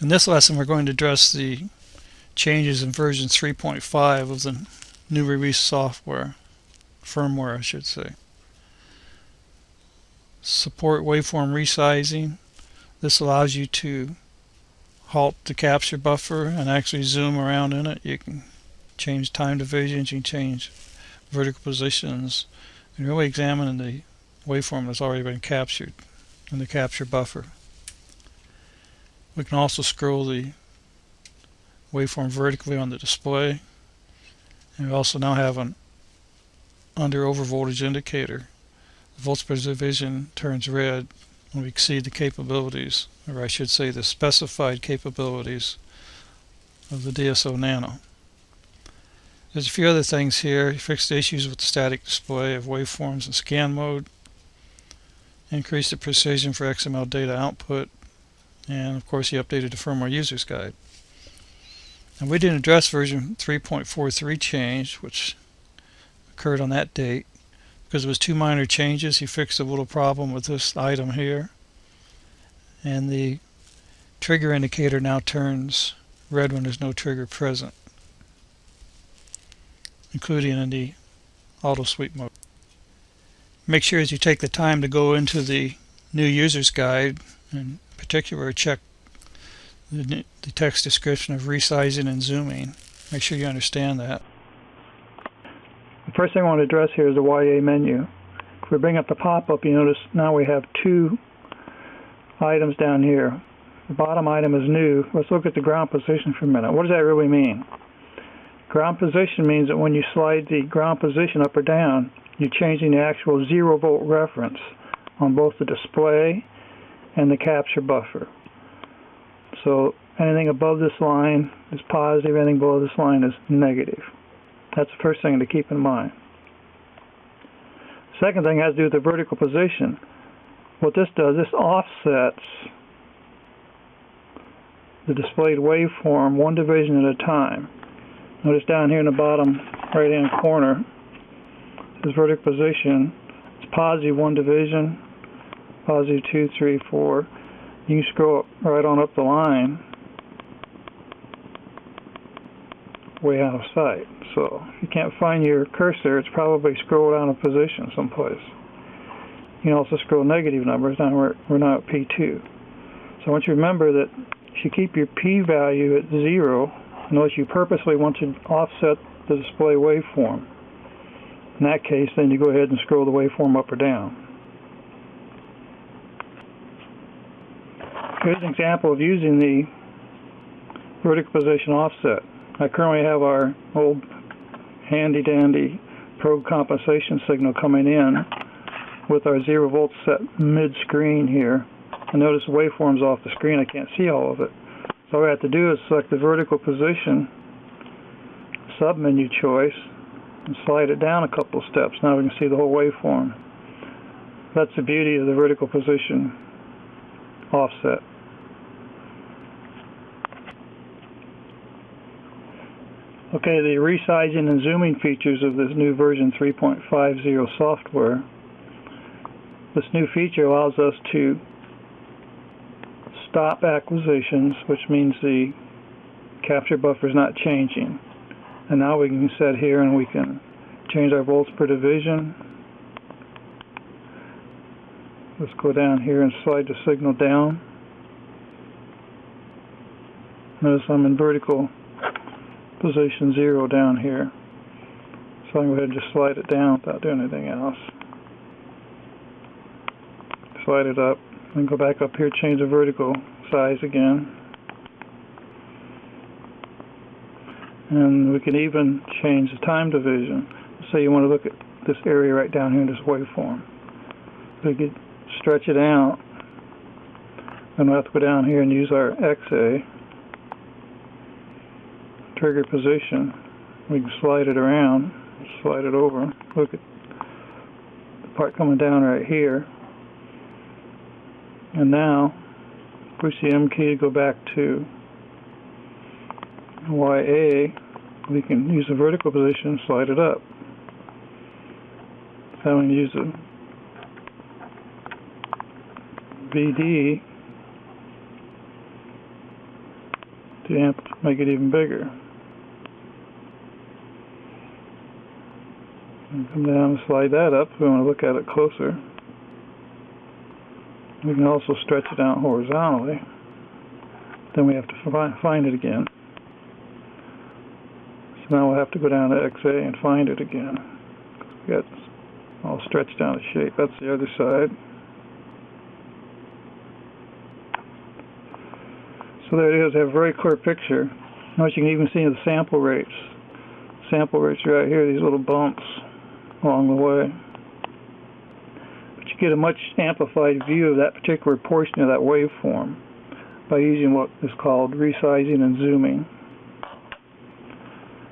In this lesson, we're going to address the changes in version 3.5 of the new release software, firmware I should say. Support waveform resizing. This allows you to halt the capture buffer and actually zoom around in it. You can change time divisions, you can change vertical positions, and really examine the waveform that's already been captured in the capture buffer. We can also scroll the waveform vertically on the display, and we also now have an under overvoltage indicator. The volts per division turns red when we exceed the capabilities, or I should say the specified capabilities of the DSO Nano. There's a few other things here. You fix the issues with the static display of waveforms in scan mode, increase the precision for XML data output, and of course he updated the firmware user's guide. And we didn't address version 3.43 change, which occurred on that date, because it was two minor changes. He fixed a little problem with this item here, and the trigger indicator now turns red when there's no trigger present, including in the auto sweep mode. Make sure as you take the time to go into the new user's guide, in particular check the text description of resizing and zooming. Make sure you understand that. The first thing I want to address here is the YA menu. If we bring up the pop-up, you notice now we have two items down here. The bottom item is new. Let's look at the ground position for a minute. What does that really mean? Ground position means that when you slide the ground position up or down, you're changing the actual 0-volt reference on both the display and the capture buffer. So anything above this line is positive, anything below this line is negative. That's the first thing to keep in mind. Second thing has to do with the vertical position. What this does, this offsets the displayed waveform one division at a time. Notice down here in the bottom right hand corner, this vertical position, it's positive one division, positive 2, 3, 4. You can scroll right on up the line, way out of sight. So if you can't find your cursor, it's probably scrolled out of position someplace. You can also scroll negative numbers. Now we're now at P2. So I want you to remember that if you keep your P value at 0, notice you purposely want to offset the display waveform. In that case, then you go ahead and scroll the waveform up or down. Here's an example of using the vertical position offset. I currently have our old handy-dandy probe compensation signal coming in with our 0 volts set mid-screen here. And notice the waveform's off the screen. I can't see all of it. So all I have to do is select the vertical position sub-menu choice and slide it down a couple of steps. Now we can see the whole waveform. That's the beauty of the vertical position offset. Okay, the resizing and zooming features of this new version 3.50 software. This new feature allows us to stop acquisitions, which means the capture buffer is not changing. And now we can set here and we can change our volts per division. Let's go down here and slide the signal down. Notice I'm in vertical position 0 down here. So I'm going to go ahead and just slide it down without doing anything else. Slide it up and go back up here, change the vertical size again. And we can even change the time division. Say you want to look at this area right down here in this waveform. We could stretch it out, and we'll have to go down here and use our XA trigger position. We can slide it around, slide it over. Look at the part coming down right here. And now, push the M key to go back to YA. We can use the vertical position, slide it up. So we can use the VD to make it even bigger. And come down and slide that up if we want to look at it closer. We can also stretch it out horizontally. Then we have to find it again. So now we'll have to go down to XA and find it again. We got all stretched out of shape. That's the other side. So there it is. I have a very clear picture. Notice you can even see the sample rates. Sample rates right here, these little bumps along the way. But you get a much amplified view of that particular portion of that waveform by using what is called resizing and zooming.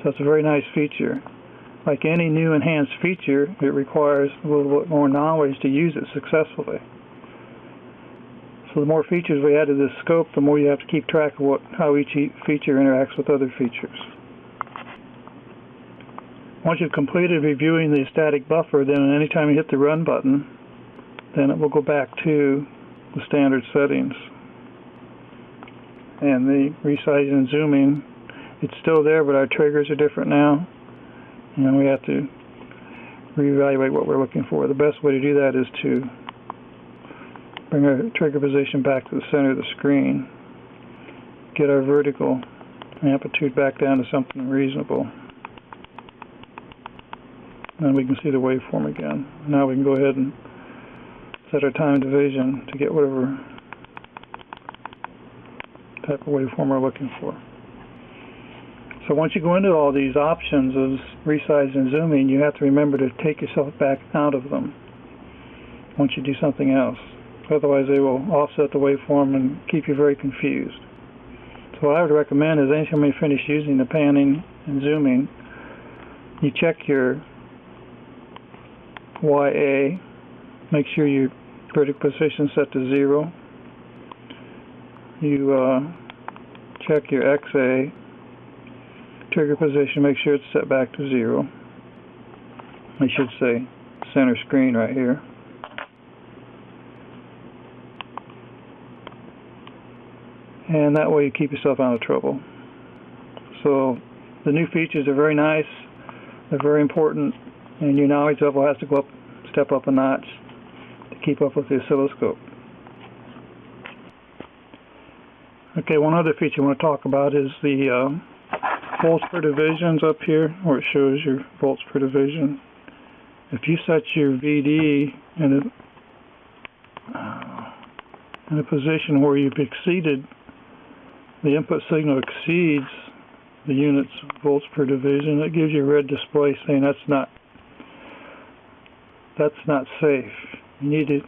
So it's a very nice feature. Like any new enhanced feature, it requires a little bit more knowledge to use it successfully. So the more features we add to this scope, the more you have to keep track of how each feature interacts with other features. Once you've completed reviewing the static buffer, then anytime you hit the run button, then it will go back to the standard settings. And the resizing and zooming, it's still there, but our triggers are different now. And we have to reevaluate what we're looking for. The best way to do that is to bring our trigger position back to the center of the screen, get our vertical amplitude back down to something reasonable. Then we can see the waveform again. Now we can go ahead and set our time division to get whatever type of waveform we're looking for. So once you go into all these options of resize and zooming, you have to remember to take yourself back out of them once you do something else. Otherwise they will offset the waveform and keep you very confused. So what I would recommend is anytime you finish using the panning and zooming, you check your YA, make sure your vertical position is set to 0. You check your XA, trigger position, make sure it's set back to 0. I should say center screen right here. And that way you keep yourself out of trouble. So the new features are very nice, they're very important, and your knowledge level has to go up, step up a notch to keep up with the oscilloscope. Okay, one other feature I want to talk about is the volts per divisions up here, where it shows your volts per division. If you set your VD in a position where you've exceeded, the input signal exceeds the units volts per division, it gives you a red display saying that's not safe. You need to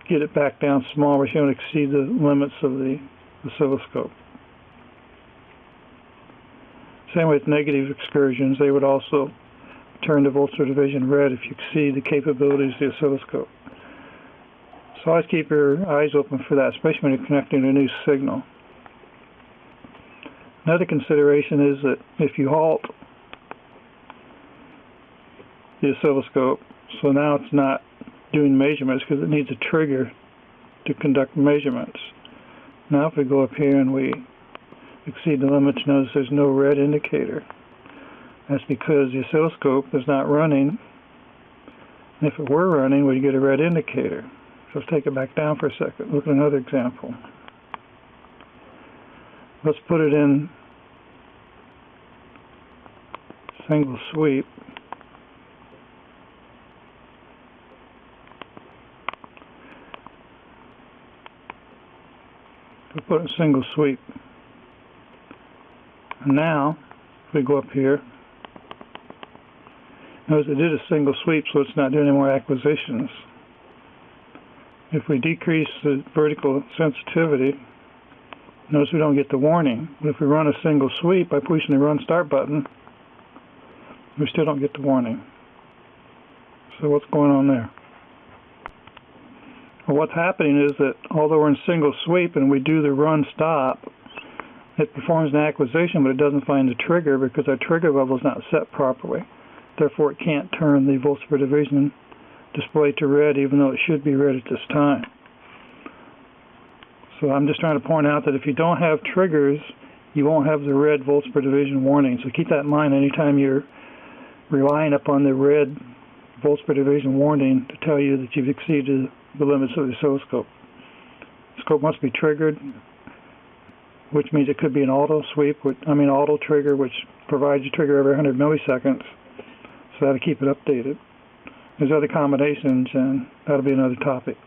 get it back down small where you don't exceed the limits of the oscilloscope. Same with negative excursions, they would also turn the volts per division red if you exceed the capabilities of the oscilloscope. So always keep your eyes open for that, especially when you're connecting a new signal. Another consideration is that if you halt the oscilloscope, so now it's not doing measurements because it needs a trigger to conduct measurements. Now if we go up here and we exceed the limits, notice there's no red indicator. That's because the oscilloscope is not running. And if it were running, we'd get a red indicator. So let's take it back down for a second. Look at another example. Let's put it in single sweep. We'll put it in single sweep. And now, if we go up here, notice it did a single sweep, so it's not doing any more acquisitions. If we decrease the vertical sensitivity, notice we don't get the warning. But if we run a single sweep by pushing the run start button, we still don't get the warning. So what's going on there? Well, what's happening is that although we're in single sweep and we do the run stop, it performs an acquisition, but it doesn't find the trigger because our trigger level is not set properly. Therefore, it can't turn the volts per division display to red, even though it should be red at this time. So I'm just trying to point out that if you don't have triggers you won't have the red volts per division warning. So keep that in mind anytime you're relying upon the red volts per division warning to tell you that you've exceeded the limits of the oscilloscope. The scope must be triggered, which means it could be an auto sweep, auto trigger, which provides a trigger every 100 milliseconds. So that'll keep it updated. There's other combinations, and that'll be another topic.